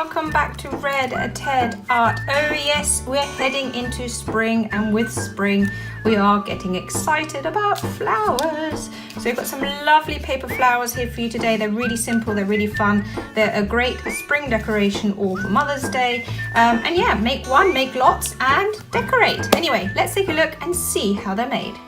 welcome back to Red Ted Art. Oh yes, we're heading into spring, and with spring we are getting excited about flowers. So we've got some lovely paper flowers here for you today. They're really simple, they're really fun. They're a great spring decoration all for Mother's Day. And yeah, make one, make lots and decorate. Anyway, let's take a look and see how they're made.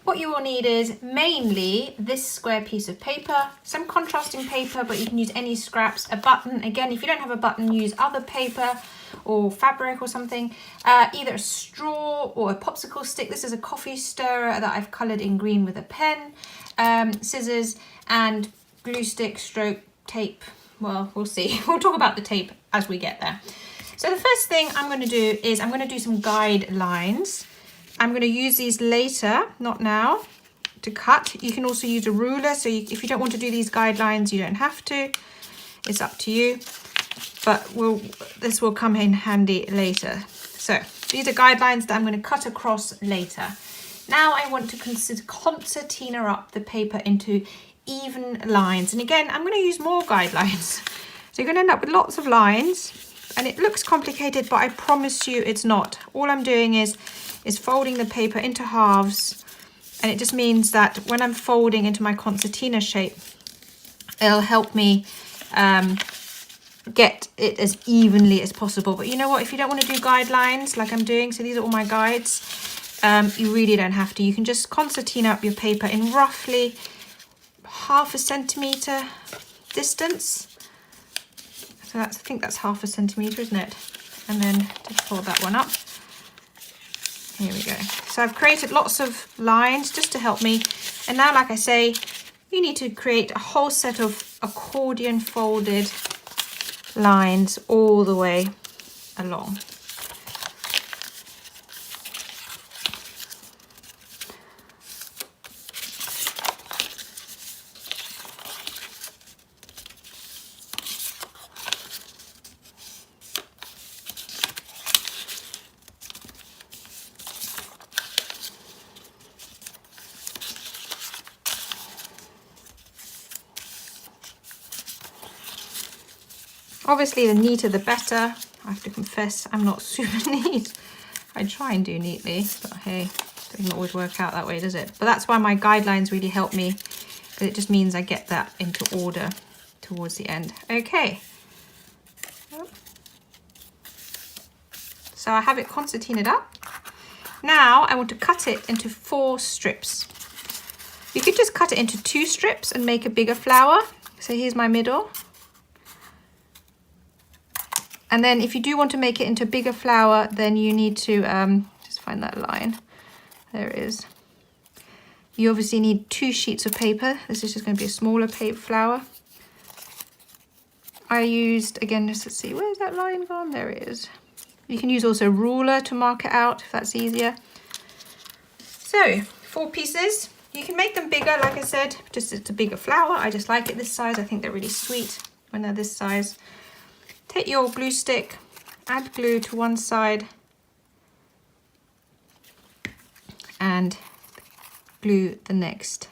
What you will need is mainly this square piece of paper, some contrasting paper, but you can use any scraps, a button. Again, if you don't have a button, use other paper or fabric or something, either a straw or a popsicle stick. This is a coffee stirrer that I've coloured in green with a pen, scissors and glue stick stroke tape. Well, we'll see. We'll talk about the tape as we get there. So the first thing I'm going to do is I'm going to do some guidelines. I'm going to use these later, not now, to cut. You can also use a ruler, so if you don't want to do these guidelines, you don't have to. It's up to you, but this will come in handy later. So these are guidelines that I'm going to cut across later. Now I want to concertina up the paper into even lines. And again, I'm going to use more guidelines. So you're going to end up with lots of lines, and it looks complicated, but I promise you it's not. All I'm doing is folding the paper into halves, and it just means that when I'm folding into my concertina shape, it'll help me get it as evenly as possible. But you know what, if you don't want to do guidelines like I'm doing, so these are all my guides, you really don't have to. You can just concertina up your paper in roughly 1/2 centimetre distance. So I think that's 1/2 centimetre, isn't it? And then just fold that one up. Here we go. So I've created lots of lines just to help me. And now, like I say, you need to create a whole set of accordion folded lines all the way along. Obviously, the neater the better. I have to confess, I'm not super neat. I try and do neatly, but hey, it doesn't always work out that way, does it? But that's why my guidelines really help me, because it just means I get that into order towards the end. Okay. So I have it concertinaed up. Now I want to cut it into 4 strips. You could just cut it into 2 strips and make a bigger flower. So here's my middle. And then if you do want to make it into a bigger flower, then you need to just find that line. There it is. You obviously need 2 sheets of paper. This is just going to be a smaller paper flower. I used, again, just to see, where's that line gone? There it is. You can use also a ruler to mark it out if that's easier. So 4 pieces. You can make them bigger, like I said, just it's a bigger flower. I just like it this size. I think they're really sweet when they're this size. Take your glue stick, add glue to one side and glue the next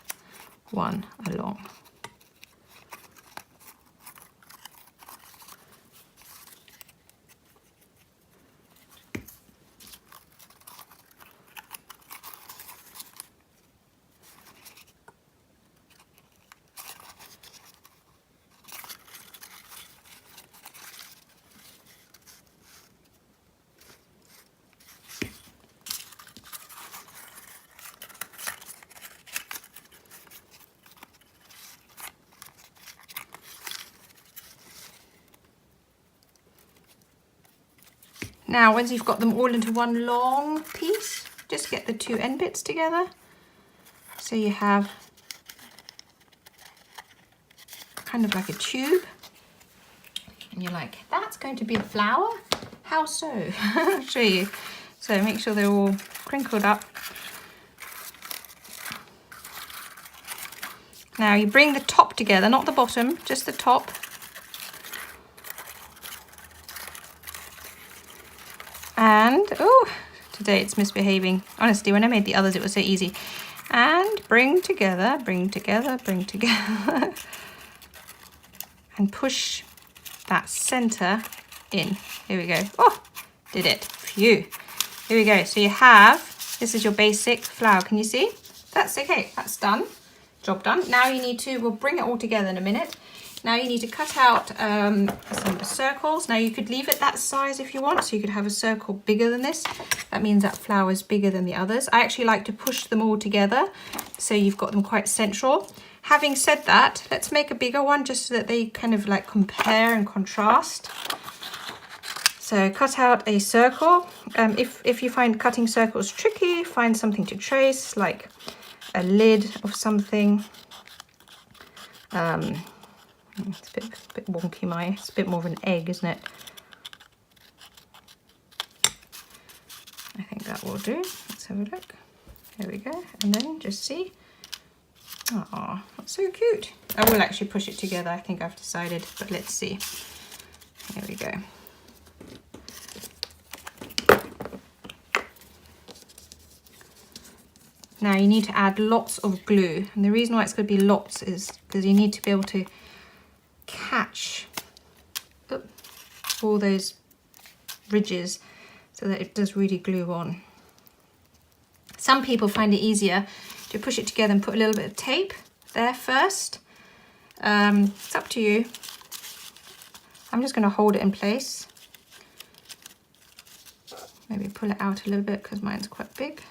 one along. Now, once you've got them all into one long piece, just get the 2 end bits together. So you have kind of like a tube. And you're like, that's going to be a flower? How so? I'll show you. So make sure they're all crinkled up. Now you bring the top together, not the bottom, just the top. And, oh, today it's misbehaving. Honestly, when I made the others, it was so easy. And bring together, bring together, bring together. and push that center in. Here we go. Oh, did it. Phew. Here we go. So you have, this is your basic flower. Can you see? That's okay. That's done. Job done. Now you need to, we'll bring it all together in a minute. Now you need to cut out some circles. Now you could leave it that size if you want, so you could have a circle bigger than this. That means that flower is bigger than the others. I actually like to push them all together so you've got them quite central. Having said that, let's make a bigger one just so that they kind of like compare and contrast. So cut out a circle. If you find cutting circles tricky, find something to trace, like a lid of something. It's a bit wonky, it's a bit more of an egg, isn't it? I think that will do. Let's have a look. There we go. And then just see. Oh, that's so cute. I will actually push it together, I think I've decided, but let's see. Here we go. Now you need to add lots of glue, and the reason why it's going to be lots is because you need to be able to catch all those ridges so that it does really glue on. Some people find it easier to push it together and put a little bit of tape there first. It's up to you. I'm just going to hold it in place. Maybe pull it out a little bit because mine's quite big.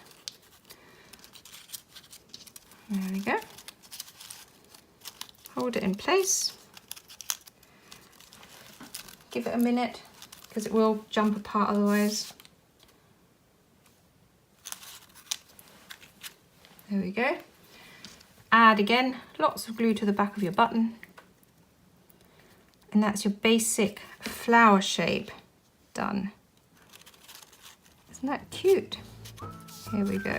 There we go. Hold it in place. Give it a minute because it will jump apart otherwise. There we go. Add again lots of glue to the back of your button. And that's your basic flower shape done. Isn't that cute? Here we go.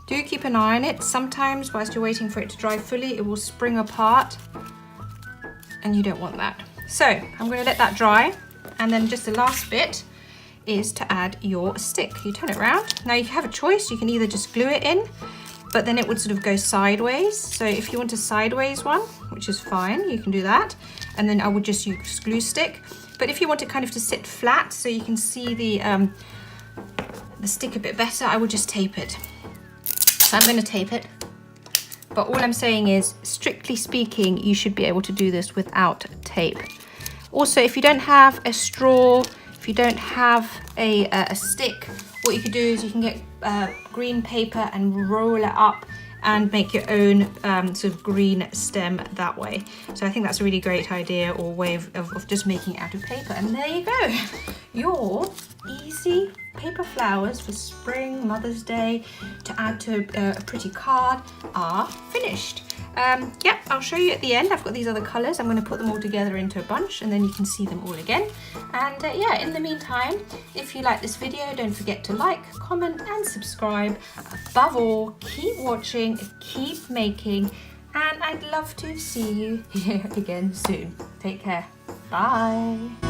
Do keep an eye on it. Sometimes whilst you're waiting for it to dry fully, it will spring apart and you don't want that. So I'm going to let that dry, and then just the last bit is to add your stick. You turn it around. Now you have a choice. You can either just glue it in, but then it would sort of go sideways. So if you want a sideways one, which is fine, you can do that. And then I would just use glue stick. But if you want it kind of to sit flat so you can see the stick a bit better, I would just tape it. So I'm going to tape it. But all I'm saying is, strictly speaking, you should be able to do this without tape. Also, if you don't have a straw, if you don't have a stick, what you could do is you can get green paper and roll it up and make your own sort of green stem that way. So I think that's a really great idea, or way of just making it out of paper. And there you go. Your easy paper flowers for spring, Mother's Day, to add to a pretty card are finished. Yep, I'll show you at the end. I've got these other colours. I'm going to put them all together into a bunch and then you can see them all again. And yeah, in the meantime, if you like this video, don't forget to like, comment and subscribe. Above all, keep watching, keep making, and I'd love to see you here again soon. Take care. Bye.